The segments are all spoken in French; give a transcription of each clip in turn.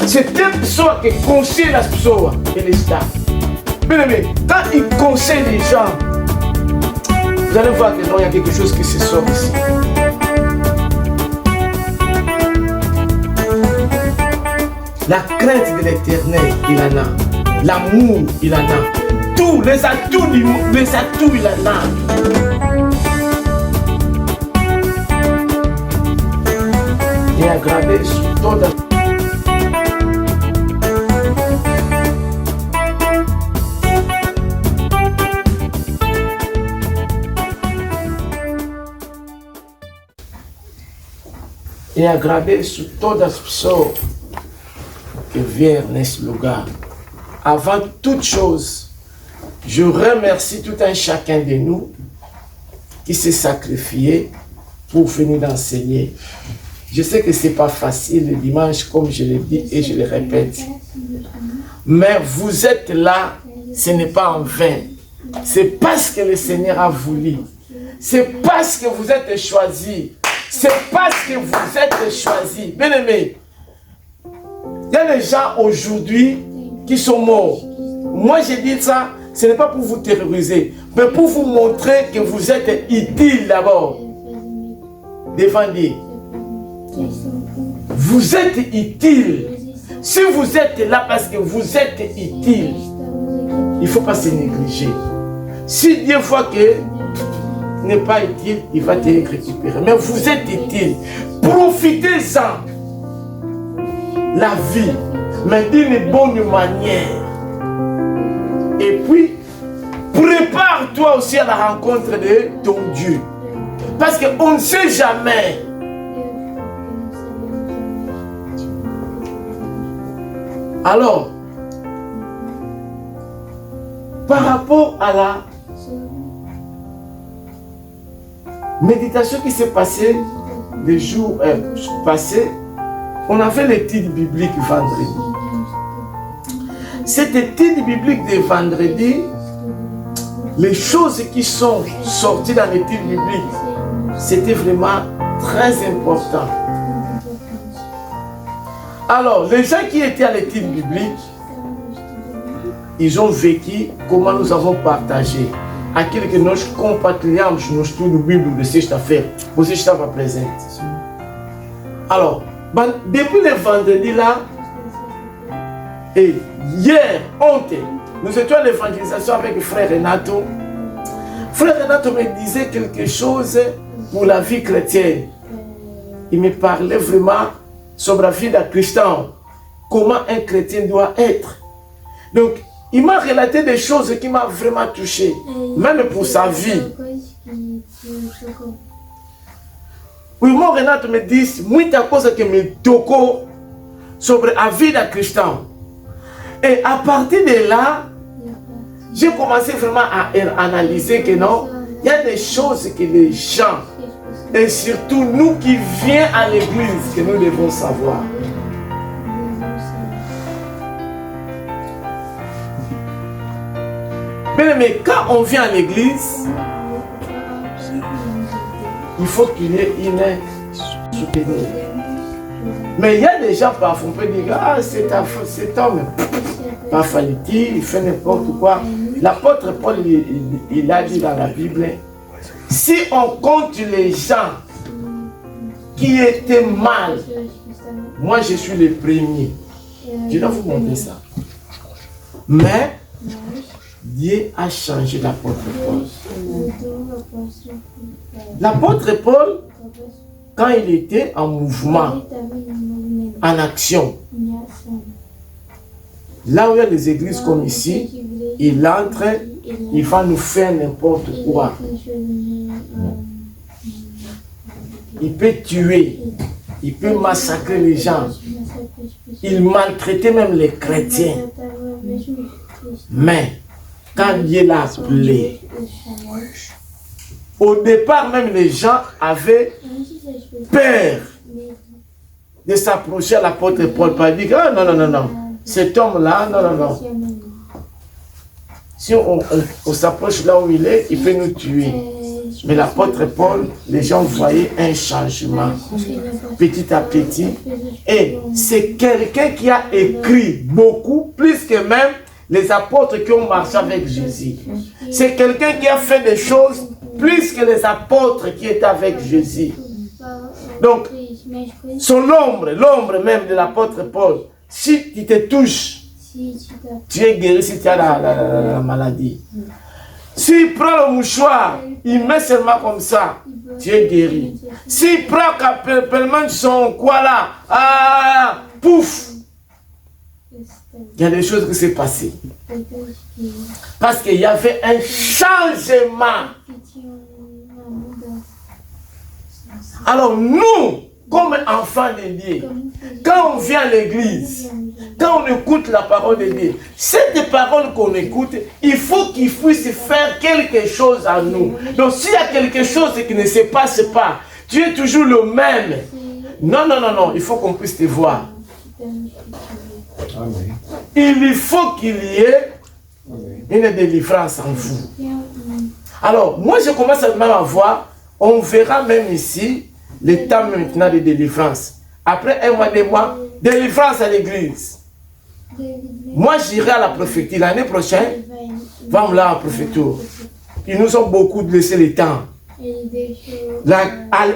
C'est une personne qui conseille la personne et les stars. Bien aimé, quand il conseille les gens, vous allez voir que non, il y a quelque chose qui se sort ici. La crainte de l'éternel, il en a. L'amour, il en a. Tous les atouts, il en a. Et aggravé sur toute et aggravé sur todas as pessoas que viennent nesse lugar. Avant toute chose, je remercie tout un chacun de nous qui s'est sacrifié pour venir enseigner. Je sais que ce n'est pas facile le dimanche, comme je le dis et je le répète. Mais vous êtes là, ce n'est pas en vain. C'est parce que le Seigneur a voulu. C'est parce que vous êtes choisis. C'est parce que vous êtes choisis. Bien aimé, il y a des gens aujourd'hui qui sont morts. Moi, je dis ça, ce n'est pas pour vous terroriser, mais pour vous montrer que vous êtes utile d'abord devant Dieu. Vous êtes utile. Si vous êtes là parce que vous êtes utile, il ne faut pas se négliger. Si Dieu voit que n'est pas utile, il va te récupérer. Mais vous êtes utile. Profitez-en. La vie, mais d'une bonne manière. Et puis, prépare-toi aussi à la rencontre de ton Dieu. Parce qu'on ne sait jamais. Alors, par rapport à la méditation qui s'est passée les jours passés, on a fait l'étude biblique vendredi. Cette étude biblique de vendredi, les choses qui sont sorties dans l'étude biblique, c'était vraiment très important. Alors, les gens qui étaient à l'étude biblique, ils ont vécu comment nous avons partagé. Aquilo que nós compartilhamos no estudo bíblico de sexta-feira, você estava presente. Alors, depuis le vendredi là, et hier, ontem, nous étions à l'évangélisation avec le frère Renato. Frère Renato me disait quelque chose pour la vie chrétienne. Il me parlait vraiment sur la vie d'un chrétien, comment un chrétien doit être. Donc, il m'a relaté des choses qui m'ont vraiment touché, même pour sa vie. Oui, mon Renato me dit, muita coisa que me tocou sobre a vida cristã. Et à partir de là, j'ai commencé vraiment à analyser que non, il y a des choses que les gens, et surtout nous qui venons à l'église, que nous devons savoir. Mais quand on vient à l'église, il faut qu'il y ait une soutenue. Mais il y a des gens parfois, on peut dire, ah, cet homme, pas fallait-il, il fait n'importe quoi. L'apôtre Paul, il a dit dans la Bible, si on compte les gens qui étaient mal, moi je suis le premier. Je dois vous montrer ça. Mais Dieu a changé l'apôtre Paul. L'apôtre Paul, quand il était en mouvement, en action, là où il y a des églises comme ici, il entre, il va nous faire n'importe quoi. Il peut tuer, il peut massacrer les gens, il maltraitait même les chrétiens. Mais, quand Dieu l'a appelé, au départ même les gens avaient peur de s'approcher à l'apôtre Paul, pour dire, ah non, non, non, non, cet homme-là, non, non, non. Si on s'approche là où il est, il peut nous tuer. Mais l'apôtre Paul, les gens voyaient un changement petit à petit. Et c'est quelqu'un qui a écrit beaucoup, plus que même les apôtres qui ont marché avec Jésus. C'est quelqu'un qui a fait des choses plus que les apôtres qui étaient avec Jésus. Donc, son l'ombre même de l'apôtre Paul, si tu te touches, tu es guéri si tu as la maladie. S'il prend le mouchoir, il met seulement comme ça, tu es guéri. S'il prend capellement son quoi là, pouf, il y a des choses qui s'est passées. Parce qu'il y avait un changement. Alors nous, comme enfants de Dieu, quand on vient à l'église, quand on écoute la parole de Dieu, cette parole qu'on écoute, il faut qu'il puisse faire quelque chose à nous. Donc s'il y a quelque chose qui ne se passe pas, tu es toujours le même. Non, il faut qu'on puisse te voir. Amen. Il faut qu'il y ait une délivrance en vous. Alors, moi je commence même à voir, on verra même ici, le temps maintenant de délivrance. Après 1 mois, 2 mois, délivrance à l'église. Moi j'irai à la prophétie. L'année prochaine, vamos là en prophéture. Ils nous ont beaucoup laissé le temps. Là,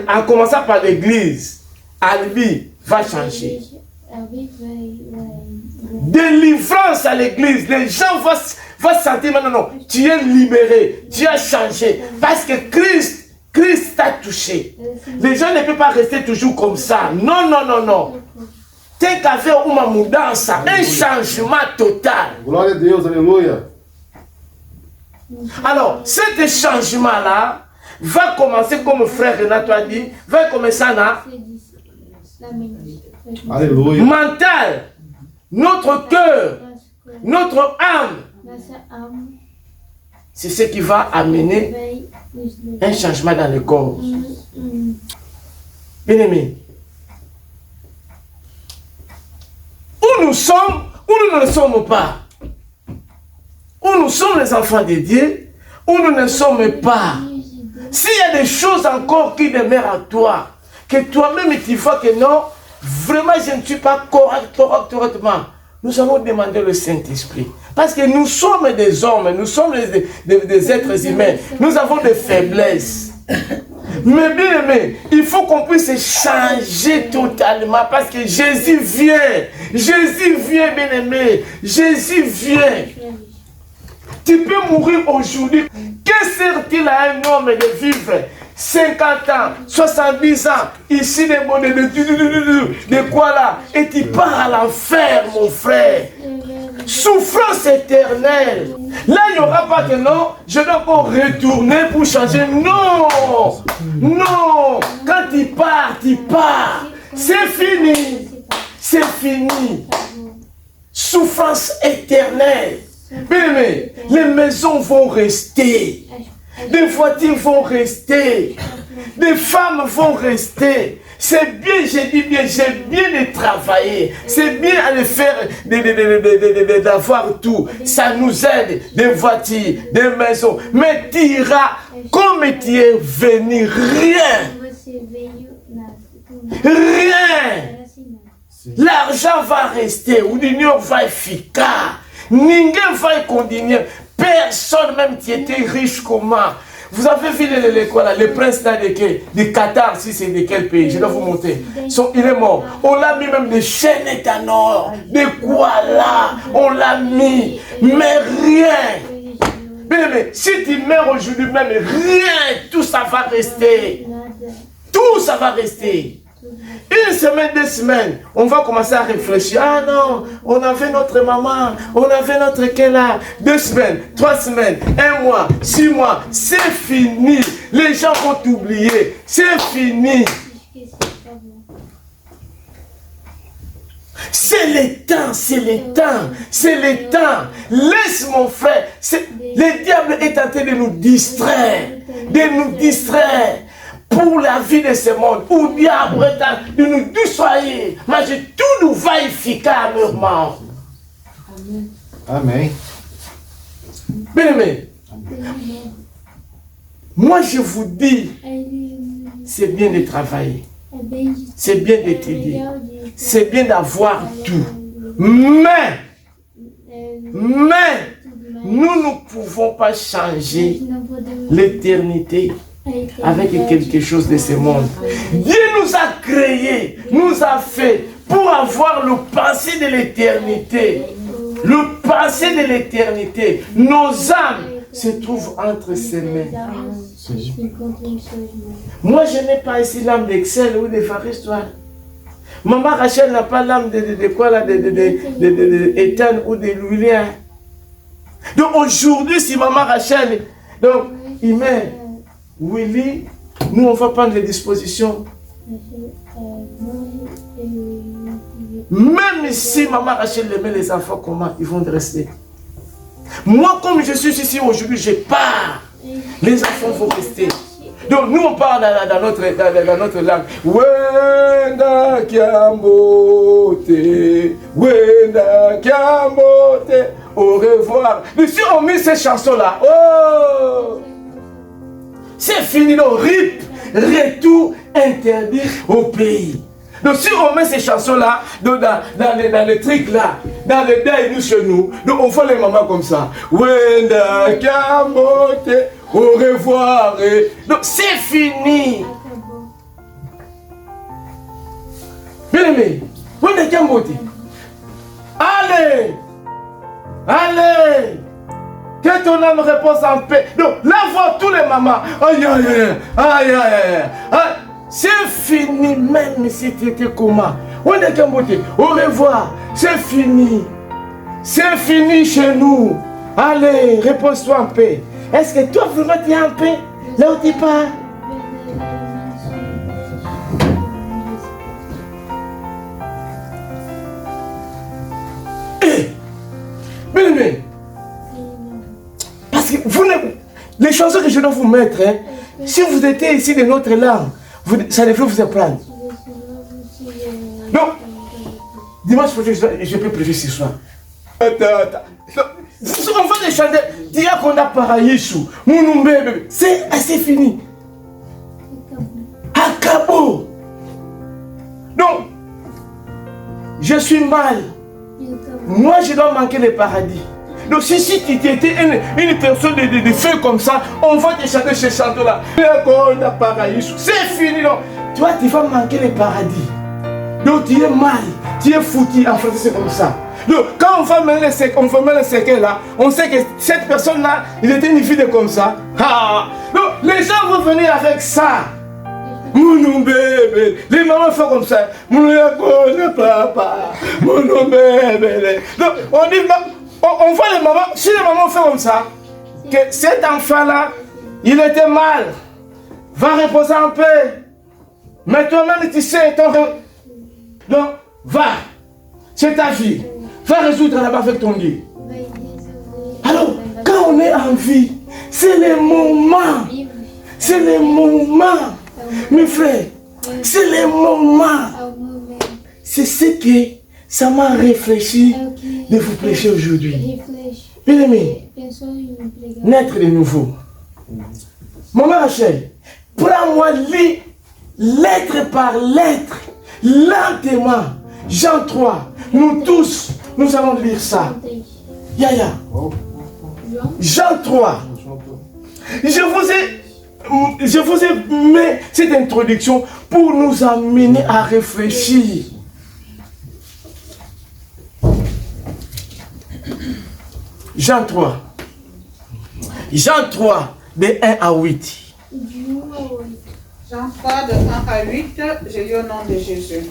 en commençant par l'église, Albi va changer. Délivrance à l'église, les gens vont sentir maintenant, non, tu es libéré, tu as changé, parce que Christ t'a touché. Les gens ne peuvent pas rester toujours comme ça. Non. Tem que haver uma mudança, un changement total. Glória a Deus, aleluia. Alors, cet changement-là va commencer, comme frère Renato a dit, va commencer à Aleluia. mental, notre cœur, notre âme. C'est ce qui va amener un changement dans le corps. Bien-aimés, où nous sommes, où nous ne sommes pas, où nous sommes les enfants de Dieu, où nous ne sommes pas. S'il y a des choses encore qui demeurent à toi, que toi-même tu vois que non, vraiment je ne suis pas correctement, nous allons demander le Saint-Esprit. Parce que nous sommes des hommes, nous sommes des êtres humains, nous avons des faiblesses. Mais bien aimé, il faut qu'on puisse changer totalement parce que Jésus vient. Jésus vient, bien aimé. Jésus vient. Tu peux mourir aujourd'hui. Que sert-il à un homme de vivre 50 ans, 70 ans, ici de quoi là? Et tu pars à l'enfer, mon frère. Souffrance éternelle. Là, il n'y aura pas que non, je dois encore retourner pour changer. Non, non. Quand tu pars. C'est fini. C'est fini. Souffrance éternelle. Mais les maisons vont rester. Des voitures vont rester. Des femmes vont rester. C'est bien, j'ai dit bien, j'ai bien de travailler. C'est bien à le faire, d'avoir tout. Ça nous aide, des voitures, des maisons. Mais tu iras comme tu es venu, rien. Rien. L'argent va rester, ou l'union va efficace. Ninguém va continuer. Personne, même qui était riche comment. Vous avez vu le prince de Qatar, si c'est de quel pays? Je dois vous montrer. Il est mort. On l'a mis même des chaînes en or. De quoi là? On l'a mis. Mais rien. Mais si tu meurs aujourd'hui même, rien. Tout ça va rester. Tout ça va rester. Une semaine, 2 semaines, on va commencer à réfléchir. Ah non, on avait notre maman, on avait notre Kela. 2 semaines, 3 semaines, 1 mois, 6 mois, c'est fini. Les gens vont t'oublier. C'est fini. C'est le temps, c'est le temps, c'est le temps. Laisse mon frère. Le diable est en train de nous distraire. De nous distraire. Pour la vie de ce monde, ou bien de nous dissoyer, mais tout nous va efficacement. Amém. Bien aimé, Moi, je vous dis, c'est bien de travailler. C'est bien d'étudier. C'est bien d'avoir tout. Mais, nous ne pouvons pas changer l'éternité avec quelque chose de ce monde. Dieu nous a créés, nous a fait pour avoir le passé de l'éternité. Le passé de l'éternité. Nos âmes se trouvent entre ses mains. Moi, je n'ai pas ici l'âme d'Excel ou de Faris, toi. Maman Rachel n'a pas l'âme de quoi là, de Ethan ou de Louis. Donc aujourd'hui, si maman Rachel, donc il met Willy, nous on va prendre les dispositions. Même si maman Rachel met les enfants, comment ils vont rester? Moi, comme je suis ici aujourd'hui, je pars. Les enfants vont rester. Donc nous on parle dans notre langue. Wenda kiambote, Wenda kiambote, au revoir. Mais si on met ces chansons-là, oh, c'est fini, donc RIP, retour interdit au pays. Donc si on met ces chansons-là dans les trucs là, dans les deuils nous chez nous, donc on fait les mamans comme ça. Wenda kiambote, au revoir. Donc c'est fini. Bien aimé, Wenda kiambote. Allez, allez. Que ton âme repose en paix. Donc là voit tous les mamans. Aïe aïe aïe, aïe aïe aïe. C'est fini, même si tu étais comment. On est Cambodia. Au revoir. C'est fini. C'est fini chez nous. Allez, repose-toi en paix. Est-ce que toi, vraiment, tu es en paix? Là où tu pars? Bien aimé. Parce que vous les chansons que je dois vous mettre, hein, si vous étiez ici de notre langue, ça devrait vous apprendre. Donc, dimanche prochain, je peux prêcher ce soir. On va les chanter. Dia qu'on a paraïsou. C'est assez fini. Acabo. Donc, je suis mal. Moi, je dois manquer le paradis. Donc si tu étais une personne de feu comme ça, on va te chanter ce chant-là. C'est fini. Donc. Toi, tu vas manquer le paradis. Donc tu es mal, tu es foutu. En français, c'est comme ça. Donc quand on va mettre le séquelles là, on sait que cette personne-là, il était une fille de comme ça. Ah. Donc les gens vont venir avec ça. Mon bébé, les mamans font comme ça. Mon papa, mon bébé. Donc on dit, on voit les mamans, si les mamans font comme ça, que cet enfant-là, il était mal, va reposer en paix. Mais toi-même, tu sais, donc, va, c'est ta vie, va résoudre là-bas avec ton Dieu. Alors, quand on est en vie, c'est les moments, mes frères, c'est les moments. C'est ce que ça m'a réfléchi de vous prêcher aujourd'hui. Bien aimé, naître de nouveau. Maman Rachel, prends-moi lettre par lettre, lentement. Jean 3, nous tous, nous allons lire ça. Yaya. Jean 3. Je vous ai mis cette introduction pour nous amener à réfléchir. Jean 3. Jean 3, de 1 à 8. Jean 3, de 1 à 8, je lis au nom de Jésus.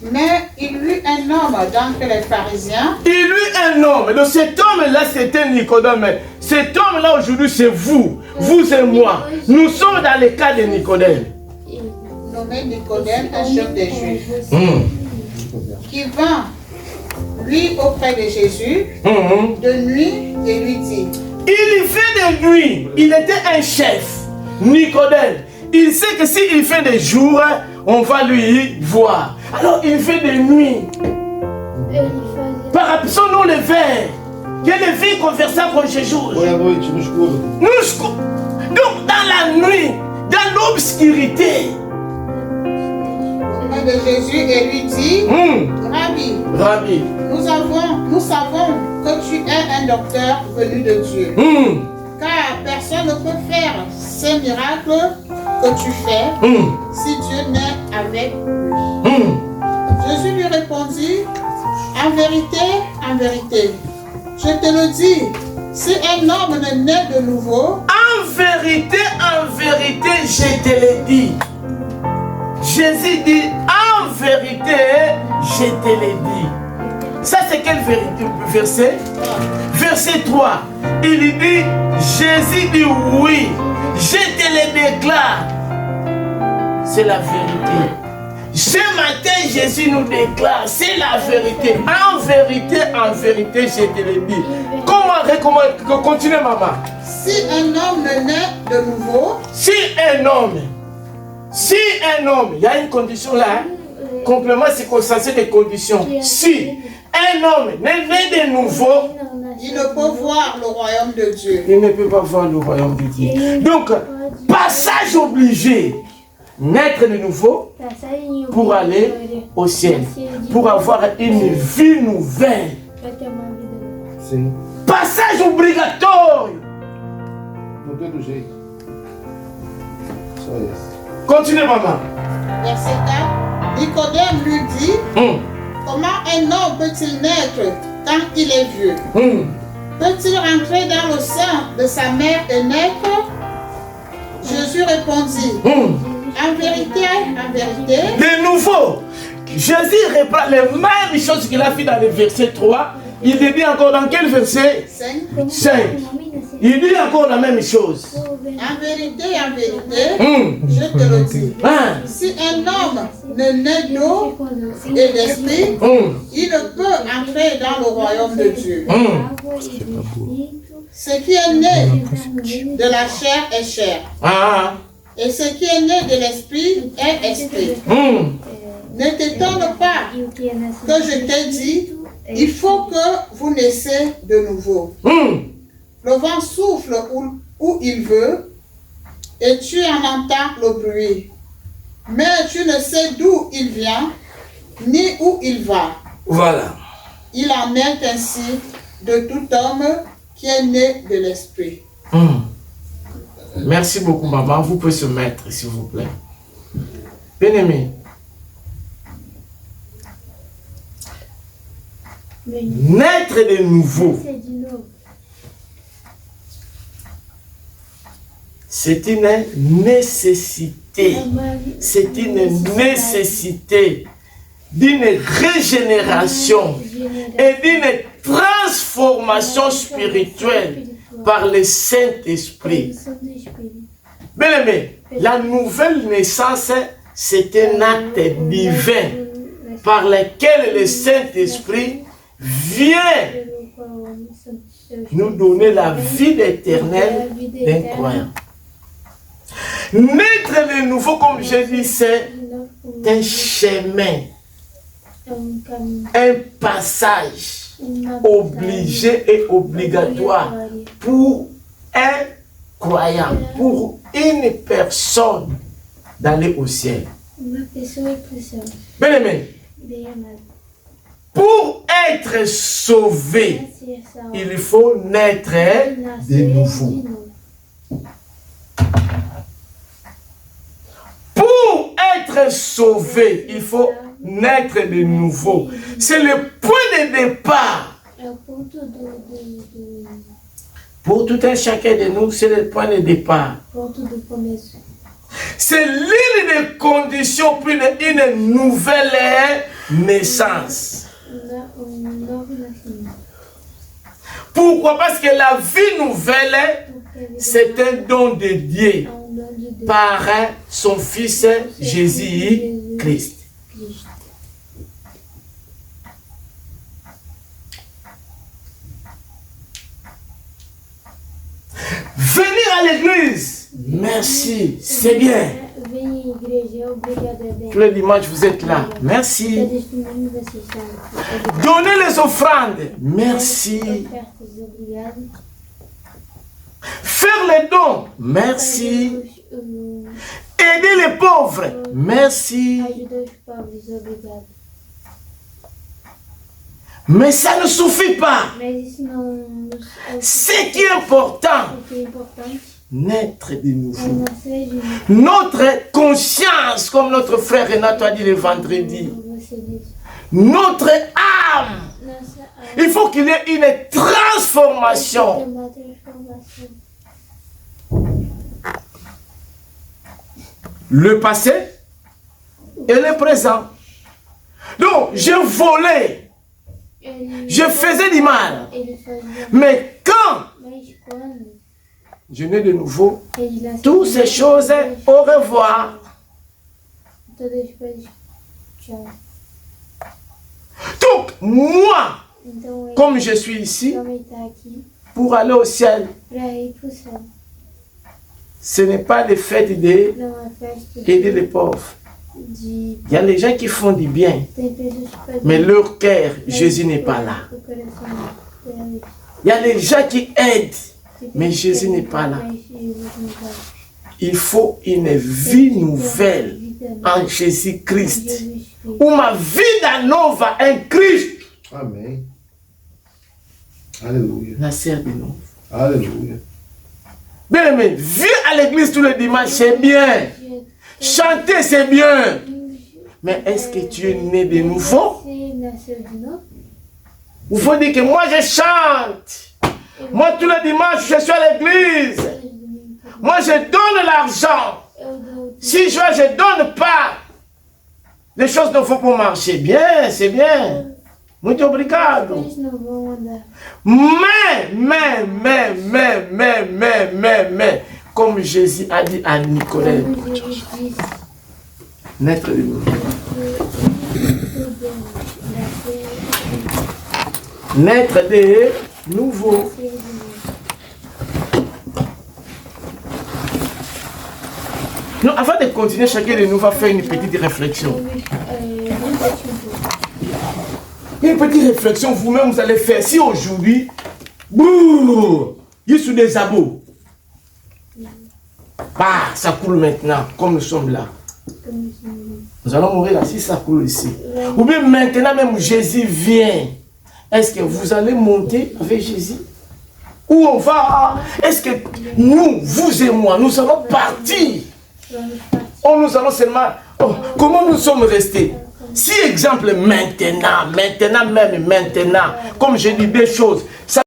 Mais il y eut un homme d'entre les pharisiens. Il y eut un homme. Donc cet homme-là, c'était Nicodème. Cet homme-là, aujourd'hui, c'est vous. Vous et moi. Nous sommes dans le cas de Nicodème. Nommé Nicodème, un chef des Juifs. Qui vint, lui, auprès de Jésus, de nuit, et lui dit. Il fait de nuit. Il était un chef. Nicodème. Il sait que s'il fait des jours, on va lui voir. Alors il fait de nuit. Par son nom le verre. Que le vie conversable avec Jésus. Donc dans la nuit, dans l'obscurité, de Jésus et lui dit, Rabbi, nous savons que tu es un docteur venu de Dieu. Car personne ne peut faire ces miracles que tu fais si Dieu n'est avec lui. Jésus lui répondit, en vérité, je te le dis, si un homme ne naît de nouveau, en vérité, je te le dis. Jésus dit, en vérité, je te le dis. Ça, c'est quelle vérité, verset? Verset 3. Il dit, Jésus dit oui, je te le déclare. C'est la vérité. Ce matin, Jésus nous déclare, c'est la vérité. En vérité, je te le dis. Comment continuez, maman? Si un homme ne naît de nouveau, si un homme, il y a une condition là, hein? Complément circonstanciel des conditions. Si un homme n'est né de nouveau, il ne peut voir le royaume de Dieu. Il ne peut pas voir le royaume de Dieu. Donc, passage obligé, naître de nouveau pour aller au ciel, pour avoir une vie nouvelle. Passage obligatoire. Continuez, maman. Verset 4. Nicodème lui dit, comment un homme peut-il naître quand il est vieux? Peut-il rentrer dans le sein de sa mère et naître? Jésus répondit, en vérité, de nouveau, Jésus reprend les mêmes choses qu'il a fait dans le verset 3. Il dit encore dans quel verset? 5. Il dit encore la même chose. En vérité, je te le dis. Si un homme ne naît d'eau et d'esprit, il ne peut entrer dans le royaume de Dieu. Ce qui est né de la chair est chair. Et ce qui est né de l'esprit est esprit. Ne t'étonne pas que je t'ai dit, il faut que vous naissiez de nouveau. Le vent souffle où il veut et tu en entends le bruit. Mais tu ne sais d'où il vient ni où il va. Voilà. Il en est ainsi de tout homme qui est né de l'esprit. Merci beaucoup, maman. Vous pouvez se mettre, s'il vous plaît. Bien-aimé. Naître de nouveau. C'est une nécessité. C'est une nécessité d'une régénération et d'une transformation spirituelle par le Saint-Esprit. Bien aimé, la nouvelle naissance, c'est un acte divin par lequel le Saint-Esprit vient nous donner la vie éternelle d'un croyant. Naître de nouveau, comme je dis, c'est un chemin, un passage obligé et obligatoire pour un croyant, pour une personne d'aller au ciel. Bien aimé, pour être sauvé, il faut naître de nouveau. Pour être sauvé, il faut naître de nouveau. C'est le point de départ. Pour tout un chacun de nous, c'est le point de départ. C'est l'une des conditions pour une nouvelle naissance. Pourquoi? Parce que la vie nouvelle, c'est un don de Dieu par son Fils Jésus-Christ. Venir à l'église, merci, c'est bien. Tous les dimanches, vous êtes là, merci. Donnez les offrandes, merci. Faites Faire les dons, merci. Aider les pauvres, merci. Mais ça ne suffit pas. Ce qui est important, naître de nouveau. Notre conscience, comme notre frère Renato a dit le vendredi, notre âme, il faut qu'il y ait une transformation. Le passé et le présent. Donc, je volais, je faisais du mal. Mais quand je nais de nouveau, toutes ces choses, au revoir. Donc, moi, comme je suis ici, pour aller au ciel, ce n'est pas le fait d'aider les pauvres. Il y a les gens qui font du bien, mais leur cœur, Jésus n'est pas là. Il y a les gens qui aident, mais Jésus n'est pas là. Il faut une vie nouvelle en Jésus-Christ. Où ma vie d'annova en Christ. Amém. Alléluia. Nascer de nouveau. Alléluia. Bien aimé, viens à l'église tous les dimanches, c'est bien. Chanter, c'est bien. Mais est-ce que tu es né de nouveau? Il faut dire que moi je chante. Moi tous les dimanches je suis à l'église. Moi je donne l'argent. Si je ne donne pas, les choses ne vont pas marcher. Bien, c'est bien. Muito obrigado. Mais, comme Jésus a dit à Nicodème, naître de nouveau. Naître de nouveau. Non, avant de continuer, chacun de nous va faire une petite réflexion. Une petite réflexion, vous-même, vous allez faire. Si aujourd'hui, il est sous des abos. Bah, ça coule maintenant, comme nous sommes là. Nous allons mourir là, si ça coule ici. Ou bien maintenant, même Jésus vient. Est-ce que vous allez monter avec Jésus? Où on va? Est-ce que nous, vous et moi, nous allons partir? Oh, nous allons seulement... Oh, comment nous sommes restés? Si exemple maintenant, comme je dis des choses, ça